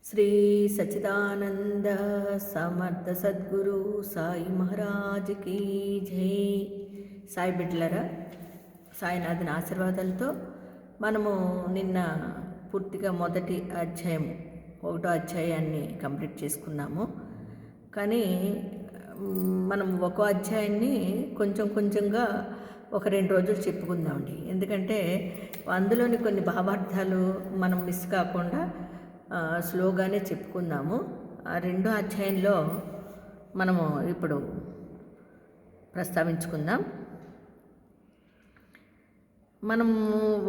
శ్రీ సచ్చిదానంద సమర్థ సద్గురు సాయి మహారాజ్కి జై. సాయి బిడ్డలరా, సాయినాథుని ఆశీర్వాదాలతో మనము నిన్న పూర్తిగా మొదటి అధ్యాయం 1వ అధ్యాయాన్ని కంప్లీట్ చేసుకున్నాము. కానీ మనం ఒక అధ్యాయాన్ని కొంచెం కొంచెంగా ఒక 2 రోజులు చెప్పుకుందామండి. ఎందుకంటే అందులోని కొన్ని భావార్థాలు మనం మిస్ కాకుండా స్లోగానే చెప్పుకుందాము. ఆ 2వ అధ్యాయంలో మనము ఇప్పుడు ప్రస్తావించుకుందాం. మనము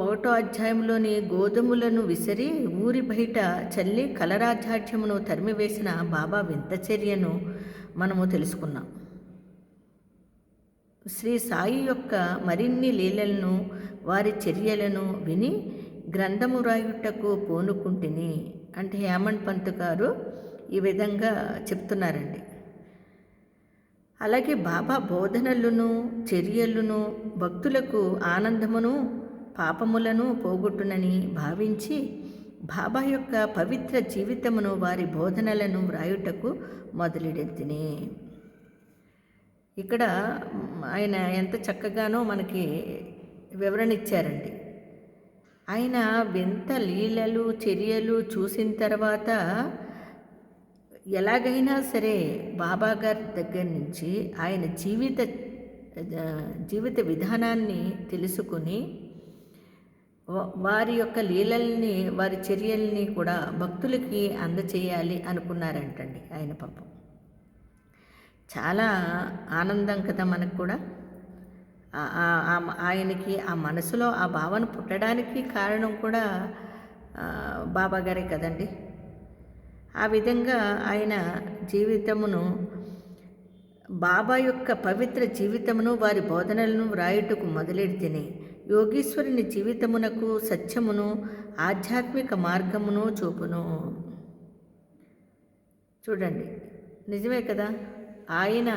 1వ అధ్యాయంలోని గోధుమలను విసిరి ఊరి బయట చల్లి కలరాధ్యాత్యమును తరిమివేసిన బాబా వింత చర్యను మనము తెలుసుకున్నాం. శ్రీ సాయి యొక్క మరిన్ని లీలలను వారి చర్యలను విని గ్రంథము రాయుటకు పూనుకుంటుని అంటే హేమంత్ పంత్ గారు ఈ విధంగా చెప్తున్నారండి. అలాగే బాబా బోధనలను చర్యలను భక్తులకు ఆనందమును పాపములను పోగొట్టునని భావించి బాబా యొక్క పవిత్ర జీవితమును వారి బోధనలను వ్రాయుటకు మొదలెడెత్తిని. ఇక్కడ ఆయన ఎంత చక్కగానో మనకి వివరణ ఇచ్చారండి. ఆయన వింత లీలలు చర్యలు చూసిన తర్వాత ఎలాగైనా సరే బాబా గారి దగ్గర నుంచి ఆయన జీవిత విధానాన్ని తెలుసుకుని వారి యొక్క లీలల్ని వారి చర్యల్ని కూడా భక్తులకి అందచేయాలి అనుకున్నారంటండి. ఆయన పాపం చాలా ఆనందం కదా మనకు కూడా. ఆయనకి ఆ మనసులో ఆ భావన పుట్టడానికి కారణం కూడా బాబా గారే కదండి. ఆ విధంగా ఆయన జీవితమును బాబా యొక్క పవిత్ర జీవితమును వారి బోధనలను వ్రాయుటకు మొదలెడితేనే యోగీశ్వరుని జీవితమునకు సత్యమును ఆధ్యాత్మిక మార్గమును చూపును. చూడండి, నిజమే కదా. ఆయన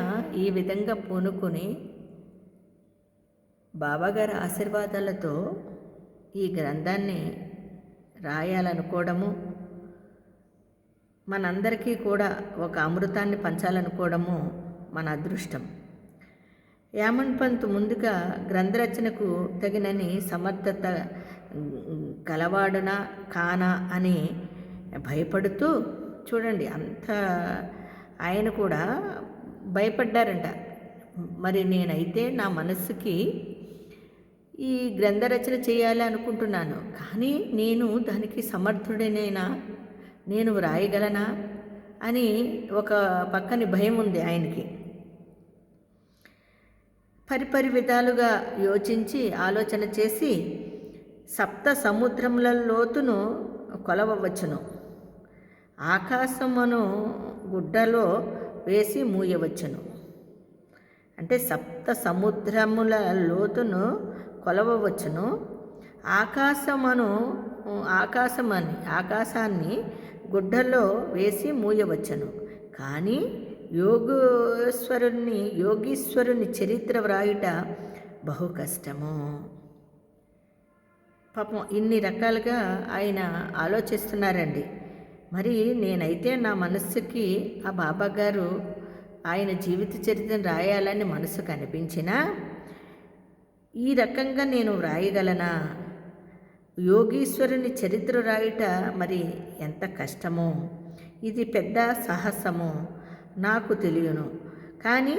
ఈ విధంగా పూనుకొని బాబాగారి ఆశీర్వాదాలతో ఈ గ్రంథాన్ని రాయాలనుకోవడము, మనందరికీ కూడా ఒక అమృతాన్ని పంచాలనుకోవడము మన అదృష్టం. హేమంత్ పంత్ ముందుగా గ్రంథరచనకు తగినని సమర్థత గలవాడునా కానా అని భయపడుతూ, చూడండి అంత ఆయన కూడా భయపడ్డారంట. మరి నేనైతే నా మనస్సుకి ఈ గ్రంథరచన చేయాలి అనుకుంటున్నాను, కానీ నేను దానికి సమర్థుడనేనా, నేను వ్రాయగలనా అని ఒక పక్కని భయం ఉంది ఆయనకి. పరిపరి విధాలుగా యోచించి ఆలోచన చేసి సప్త సముద్రముల లోతును కొలవవచ్చును, ఆకాశమును గుడ్డలో వేసి మూయవచ్చును. అంటే సప్త సముద్రముల లోతును కొలవవచ్చును, ఆకాశాన్ని గుడ్డలో వేసి మూయవచ్చును, కానీ యోగీశ్వరుని చరిత్ర వ్రాయుట బహు కష్టము. పాపం ఇన్ని రకాలుగా ఆయన ఆలోచిస్తున్నారండి. మరి నేనైతే నా మనస్సుకి ఆ బాబా గారు ఆయన జీవిత చరిత్రను రాయాలని మనసు కనిపించినా ఈ రకంగా నేను వ్రాయగలనా? యోగీశ్వరుని చరిత్ర రాయుట మరి ఎంత కష్టమో, ఇది పెద్ద సాహసమో నాకు తెలియను, కానీ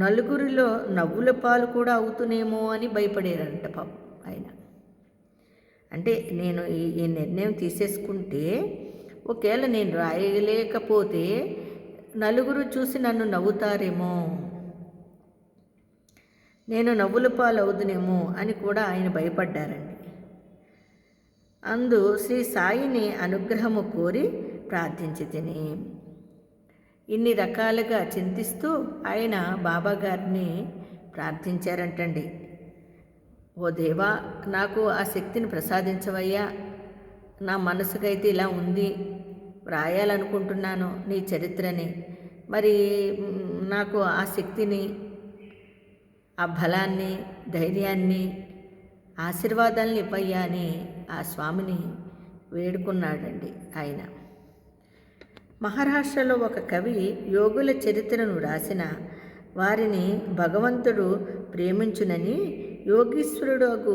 నలుగురిలో నవ్వుల పాలు కూడా అవుతునేమో అని భయపడారంట పాపం ఆయన. అంటే నేను ఈ నిర్ణయం తీసేసుకుంటే ఒకవేళ నేను రాయలేకపోతే నలుగురు చూసి నన్ను నవ్వుతారేమో, నేను నవ్వుల పాలు అవుదునేమో అని కూడా ఆయన భయపడ్డారండి. అందు శ్రీ సాయిని అనుగ్రహము కోరి ప్రార్థించి తిని ఇన్ని రకాలుగా చింతిస్తూ ఆయన బాబా గారిని ప్రార్థించారంటండి. ఓ దేవా, నాకు ఆ శక్తిని ప్రసాదించవయ్యా, నా మనసుకైతే ఇలా ఉంది, వ్రాయాలనుకుంటున్నాను నీ చరిత్రని, మరి నాకు ఆ శక్తిని, ఆ బలాన్ని, ధైర్యాన్ని, ఆశీర్వాదాలను ఇవ్వయ్యా అని ఆ స్వామిని వేడుకున్నాడండి ఆయన. మహారాష్ట్రలో ఒక కవి యోగుల చరిత్రను రాసిన వారిని భగవంతుడు ప్రేమించునని యోగీశ్వరుడు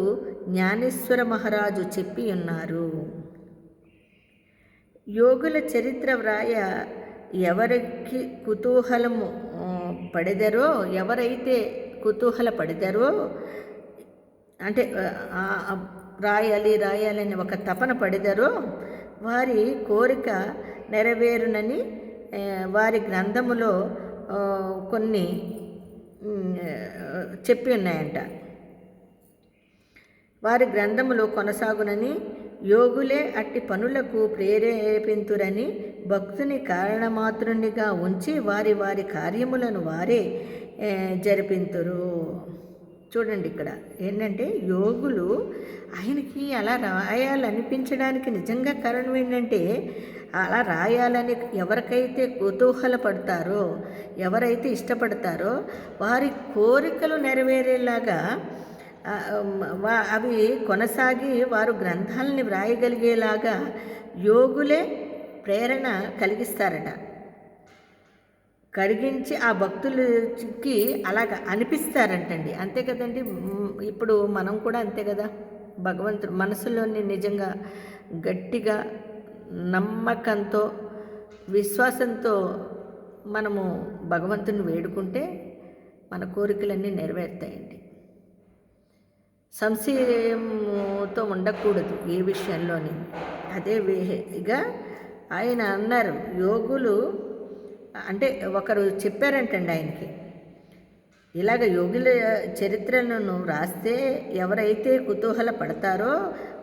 జ్ఞానేశ్వర మహారాజు చెప్పి ఉన్నారు. యోగుల చరిత్ర వ్రాయ ఎవరికి కుతూహలము పడెదరో, ఎవరైతే కుతూహల పడెదరో, అంటే రాయాలని ఒక తపన పడెదరో వారి కోరిక నెరవేరునని వారి గ్రంథములో కొన్ని చెప్పి ఉన్నాయంట. వారి గ్రంథములో కొనసాగునని, యోగులే అట్టి పనులకు ప్రేరేపింతురని, భక్తుని కారణమాత్రునిగా ఉంచి వారి వారి కార్యములను వారే జరిపింతురు. చూడండి, ఇక్కడ ఏంటంటే యోగులు ఆయనకి అలా రాయాలనిపించడానికి నిజంగా కారణం ఏంటంటే, అలా రాయాలని ఎవరికైతే కుతూహల పడతారో, ఎవరైతే ఇష్టపడతారో వారి కోరికలు నెరవేరేలాగా అవి కొనసాగి వారు గ్రంథాలని వ్రాయగలిగేలాగా యోగులే ప్రేరణ కలిగిస్తారట. కడిగించి ఆ భక్తులకి అలాగ అనిపిస్తారంటండి. అంతే కదండి. ఇప్పుడు మనం కూడా అంతే కదా. భగవంతుడు మనసులోని నిజంగా గట్టిగా నమ్మకంతో విశ్వాసంతో మనము భగవంతుని వేడుకుంటే మన కోరికలన్నీ నెరవేరుతాయండి. సంశయంతో ఉండకూడదు ఏ విషయంలోని. అదే వేగా ఆయన అన్నారు, యోగులు అంటే ఒకరు చెప్పారంటండి ఆయనకి, ఇలాగ యోగుల చరిత్రలను రాస్తే ఎవరైతే కుతూహల పడతారో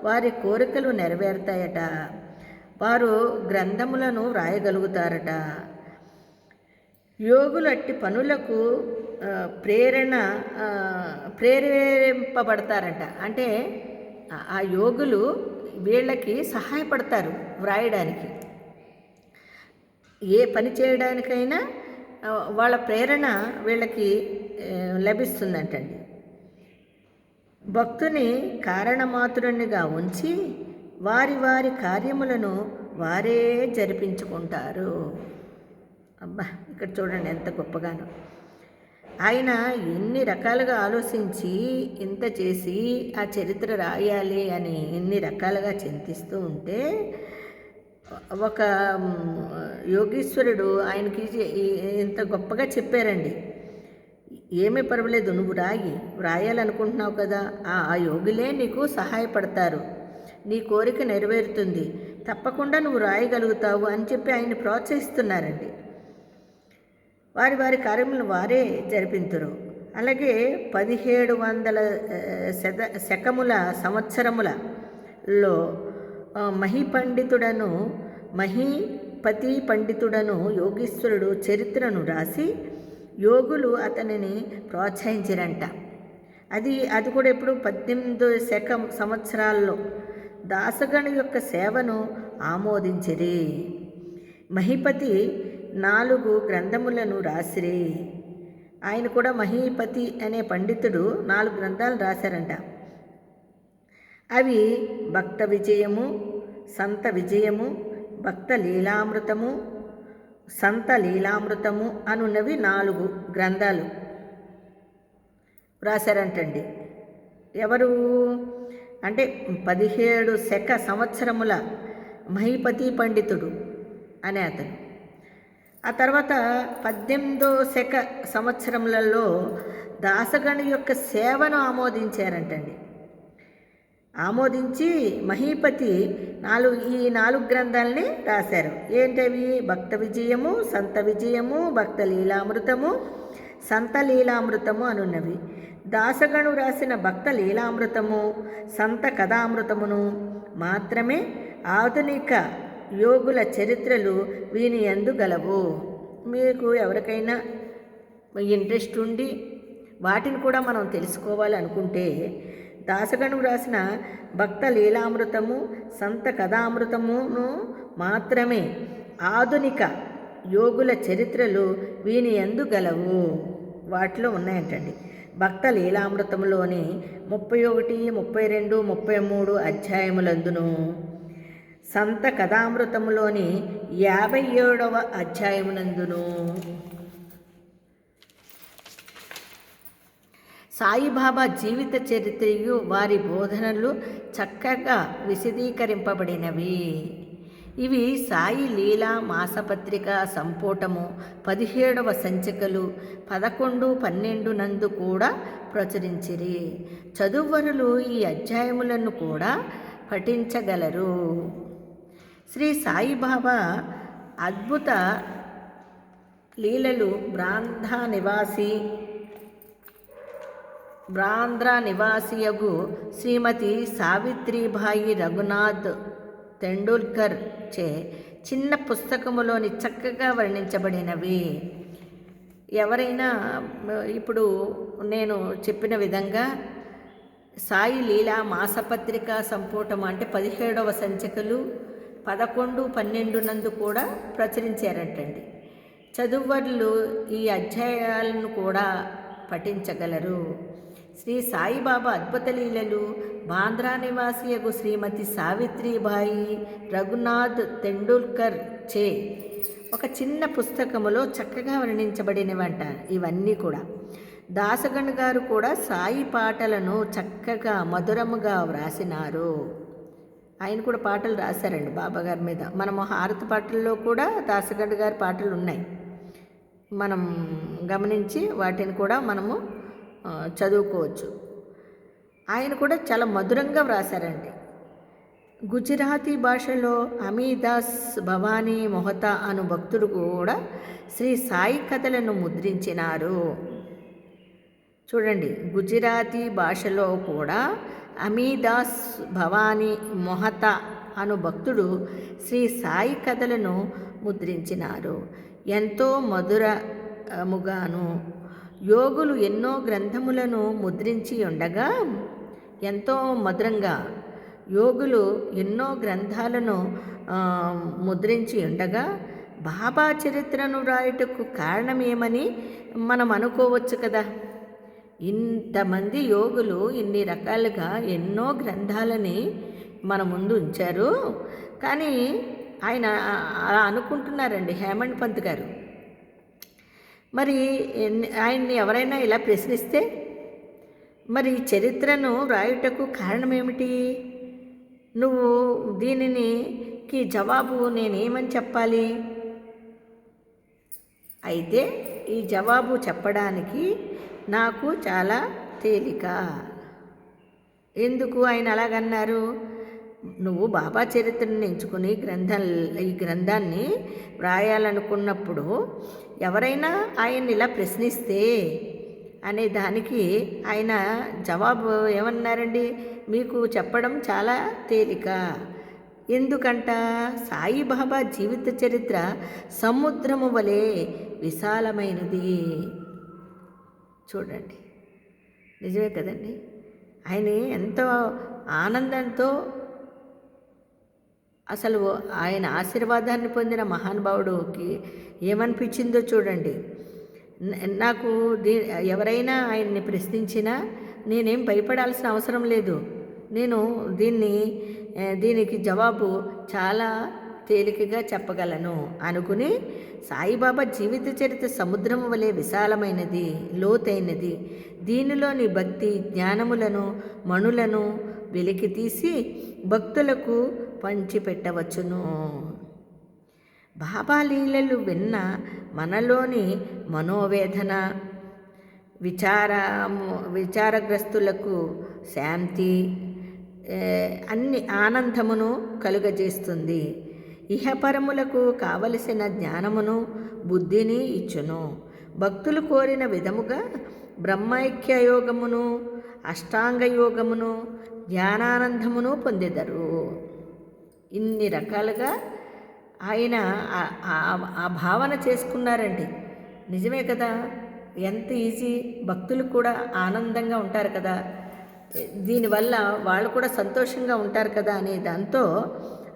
వారి కోరికలు నెరవేరుతాయట, వారు గ్రంథములను వ్రాయగలుగుతారట. యోగులు అట్టి పనులకు ప్రేరేపింపబడతారట. అంటే ఆ యోగులు వీళ్ళకి సహాయపడతారు వ్రాయడానికి. ఏ పని చేయడానికైనా వాళ్ళ ప్రేరణ వీళ్ళకి లభిస్తుందంటండి. భక్తుని కారణమాతురునిగా ఉంచి వారి వారి కార్యములను వారే జరిపించుకుంటారు. అబ్బా, ఇక్కడ చూడండి ఎంత గొప్పగానో. ఆయన ఎన్ని రకాలుగా ఆలోచించి ఇంత చేసి ఆ చరిత్ర రాయాలి అని ఎన్ని రకాలుగా చింతిస్తూ ఉంటే, ఒక యోగీశ్వరుడు ఆయనకి ఇంత గొప్పగా చెప్పారండి. ఏమీ పర్వాలేదు, నువ్వు వ్రాయాలనుకుంటున్నావు కదా, ఆ యోగులే నీకు సహాయపడతారు, నీ కోరిక నెరవేరుతుంది, తప్పకుండా నువ్వు రాయగలుగుతావు అని చెప్పి ఆయన ప్రోత్సహిస్తున్నారండి. వారి వారి కార్యములను వారే జరిపింతురు. అలాగే 1700 శకముల సంవత్సరములలో మహీపతి పండితుడను యోగీశ్వరుడు చరిత్రను రాసి యోగులు అతనిని ప్రోత్సహించిరంట. అది కూడా ఎప్పుడు 1800 సంవత్సరాల్లో దాసగణ యొక్క సేవను ఆమోదించిరి. మహీపతి 4 గ్రంథములను రాసిరి. ఆయన కూడా మహీపతి అనే పండితుడు 4 గ్రంథాలు రాశారంట. అవి భక్త విజయము, సంత విజయము, భక్త లీలామృతము, సంత లీలామృతము అనున్నవి 4 గ్రంథాలు రాశారంటండి. ఎవరు అంటే 17 సంవత్సరముల మహీపతి పండితుడు అనే అతను. ఆ తర్వాత 1800 సంవత్సరములలో దాసగణ యొక్క సేవను ఆమోదించారంటండి. ఆమోదించి మహీపతి ఈ 4 గ్రంథాలని రాశారు. ఏంటవి? భక్త విజయము, సంత విజయము, భక్త లీలామృతము, సంత లీలామృతము అనున్నవి. దాసగణు రాసిన భక్త లీలామృతము, సంత కథామృతమును మాత్రమే ఆధునిక యోగుల చరిత్రలు వీని యందు గలవు. మీకు ఎవరికైనా ఇంట్రెస్ట్ ఉండి వాటిని కూడా మనం తెలుసుకోవాలనుకుంటే దాసగణు రాసిన భక్త లీలామృతము, సంత కథామృతమును మాత్రమే ఆధునిక యోగుల చరిత్రలు వీని యందు గలవు. వాటిలో ఉన్నాయంటండి. భక్త లీలామృతములోని 31, 32, 33 అధ్యాయములందును, సంత కథామృతములోని 57వ అధ్యాయమునందును సాయిబాబా జీవిత చరిత్రయు వారి బోధనలు చక్కగా విశదీకరింపబడినవి. ఇవి సాయి లీలా మాసపత్రిక సంపుటము 17వ సంచికలు 11, 12 నందు కూడా ప్రచురించిరి. చదువరులు ఈ అధ్యాయములను కూడా పఠించగలరు. శ్రీ సాయిబాబా అద్భుత లీలలు బ్రాంధ్రా నివాసియగు శ్రీమతి సావిత్రిబాయి రఘునాథ్ తెండూల్కర్ చే చిన్న పుస్తకములోని చక్కగా వర్ణించబడినవి. ఎవరైనా ఇప్పుడు నేను చెప్పిన విధంగా సాయి లీలా మాసపత్రిక సంపుటం అంటే 17వ సంచికలు 11, 12 నందు కూడా ప్రచురించారటండి. చదువర్లు ఈ అధ్యాయాలను కూడా పఠించగలరు. శ్రీ సాయిబాబా అద్భుత లీలలు బాంద్రా నివాసియగు శ్రీమతి సావిత్రిబాయి రఘునాథ్ తెండూల్కర్ చే ఒక చిన్న పుస్తకములో చక్కగా వర్ణించబడినవంట. ఇవన్నీ కూడా దాసగణ్ గారు కూడా సాయి పాటలను చక్కగా మధురముగా వ్రాసినారు. ఆయన కూడా పాటలు రాశారండి బాబాగారి మీద. మనము హారతి పాటల్లో కూడా దాసగణ్ గారి పాటలు ఉన్నాయి. మనం గమనించి వాటిని కూడా మనము చదువుకోవచ్చు. ఆయన కూడా చాలా మధురంగా వ్రాసారండి. గుజరాతీ భాషలో అమీదాస్ భవానీ మొహతా అను భక్తుడు కూడా శ్రీ సాయి కథలను ముద్రించినారు. చూడండి, గుజరాతీ భాషలో కూడా అమీదాస్ భవానీ మొహతా అను భక్తుడు శ్రీ సాయి కథలను ముద్రించినారు. ఎంతో మధురముగాను యోగులు ఎన్నో గ్రంథములను ముద్రించి ఉండగా, ఎంతో మధురంగా యోగులు ఎన్నో గ్రంథాలను ముద్రించి ఉండగా బాబా చరిత్రను రాయుటకు కారణమేమని మనం అనుకోవచ్చు కదా. ఇంతమంది యోగులు ఇన్ని రకాలుగా ఎన్నో గ్రంథాలని మన ముందు ఉంచారు. కానీ ఆయన అలా అనుకుంటున్నారండి హేమండ్ పంత్ గారు. మరి ఆయన్ని ఎవరైనా ఇలా ప్రశ్నిస్తే మరి చరిత్రను రాయుటకు కారణమేమిటి, నువ్వు దీనికి జవాబు నేనేమని చెప్పాలి? అయితే ఈ జవాబు చెప్పడానికి నాకు చాలా తేలిక. ఎందుకు ఆయన అలాగన్నారు? నువ్వు బాబా చరిత్రను ఎంచుకుని ఈ గ్రంథాన్ని వ్రాయాలనుకున్నప్పుడు ఎవరైనా ఆయన్ని ఇలా ప్రశ్నిస్తే అనే దానికి ఆయన జవాబు ఏమన్నారండి? మీకు చెప్పడం చాలా తేలిక. ఎందుకంట? సాయిబాబా జీవిత చరిత్ర సముద్రము వలె విశాలమైనది. చూడండి, నిజమే కదండి. ఆయన ఎంతో ఆనందంతో అసలు ఆయన ఆశీర్వాదాన్ని పొందిన మహానుభావుడికి ఏమనిపించిందో చూడండి. నాకు ఎవరైనా ఆయన్ని ప్రశ్నించినా నేనేం భయపడాల్సిన అవసరం లేదు. నేను దీనికి జవాబు చాలా తేలికగా చెప్పగలను అనుకుని సాయిబాబా జీవిత చరిత్ర సముద్రం వలె విశాలమైనది, లోతైనది. దీనిలోని భక్తి జ్ఞానములను మణులను వెలికి తీసి భక్తులకు పంచిపెట్టవచ్చును. బాబా లీలలు విన్న మనలోని మనోవేదన విచారగ్రస్తులకు శాంతి, అన్ని ఆనందమును కలుగజేస్తుంది. ఇహపరములకు కావలసిన జ్ఞానమును బుద్ధిని ఇచ్చును. భక్తులు కోరిన విధముగా బ్రహ్మైక్య యోగమును అష్టాంగ యోగమును జ్ఞానానందమును పొందెదరు. ఇన్ని రకాలుగా ఆయన ఆ భావన చేసుకున్నారండి. నిజమే కదా, ఎంత ఈజీ. భక్తులు కూడా ఆనందంగా ఉంటారు కదా, దీనివల్ల వాళ్ళు కూడా సంతోషంగా ఉంటారు కదా అనే దాంతో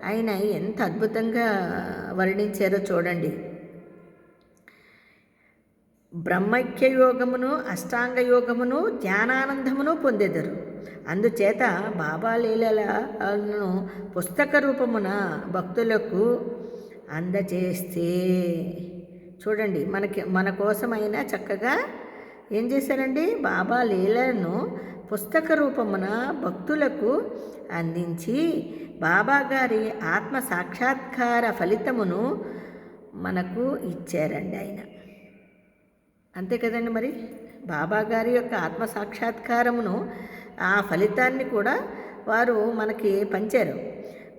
ఆయన ఎంత అద్భుతంగా వర్ణించారో చూడండి. బ్రహ్మైక్య యోగమును అష్టాంగ యోగమును జ్ఞానానందమును పొందెదరు. అందుచేత బాబా లీలలను పుస్తక రూపమున భక్తులకు అందజేస్తే, చూడండి మన కోసమైనా చక్కగా ఏం చేశారండి, బాబా లీలను పుస్తక రూపమున భక్తులకు అందించి బాబా గారి ఆత్మ సాక్షాత్కార ఫలితమును మనకు ఇచ్చారండి ఆయన. అంతే కదండి. మరి బాబా గారి యొక్క ఆత్మ సాక్షాత్కారమును, ఆ ఫలితాన్ని కూడా వారు మనకి పంచారు.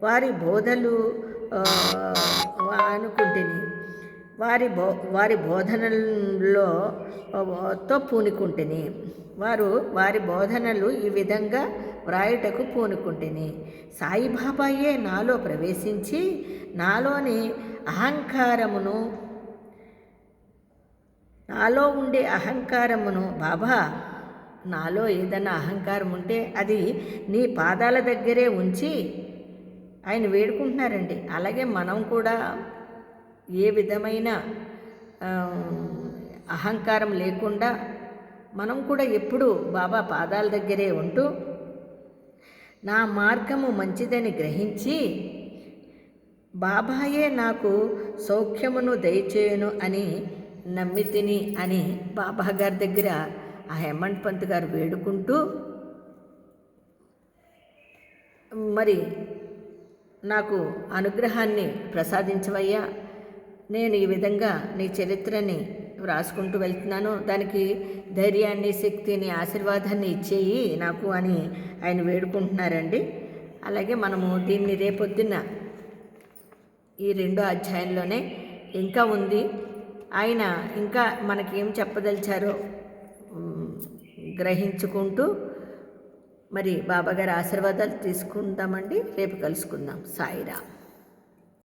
వారి బోధలు అనుకుంటేని వారి బోధనల్లో తో పూనుకుంటేని, వారి బోధనలు ఈ విధంగా వ్రాయుటకు పూనుకుంటేని, సాయిబాబాయే నాలో ప్రవేశించి నాలోని అహంకారమును, నాలో ఉండే అహంకారమును, బాబా నాలో ఏదైనా అహంకారం ఉంటే అది నీ పాదాల దగ్గరే ఉంచి ఆయన వేడుకుంటున్నారండి. అలాగే మనం కూడా ఏ విధమైన అహంకారం లేకుండా మనం కూడా ఎప్పుడూ బాబా పాదాల దగ్గరే ఉంటూ నా మార్గము మంచిదని గ్రహించి బాబాయే నాకు సౌఖ్యమును దయచేయును అని నమ్మితిని అని బాబా గారి దగ్గర ఆ హేమంత్ పంత్ గారు వేడుకుంటూ, మరి నాకు అనుగ్రహాన్ని ప్రసాదించవయ్యా, నేను ఈ విధంగా నీ చరిత్రని వ్రాసుకుంటూ వెళ్తున్నాను, దానికి ధైర్యాన్ని, శక్తిని, ఆశీర్వాదాన్ని ఇచ్చేయి నాకు అని ఆయన వేడుకుంటున్నారండి. అలాగే మనము దీన్ని రేపొద్దున్న ఈ 2వ అధ్యాయంలోనే ఇంకా ఉంది. ఆయన ఇంకా మనకేం చెప్పదలిచారో గ్రహించుకుంటూ మరి బాబాగారి ఆశీర్వాదాలు తీసుకుందామండి. రేపు కలుసుకుందాం. సాయిరామ్.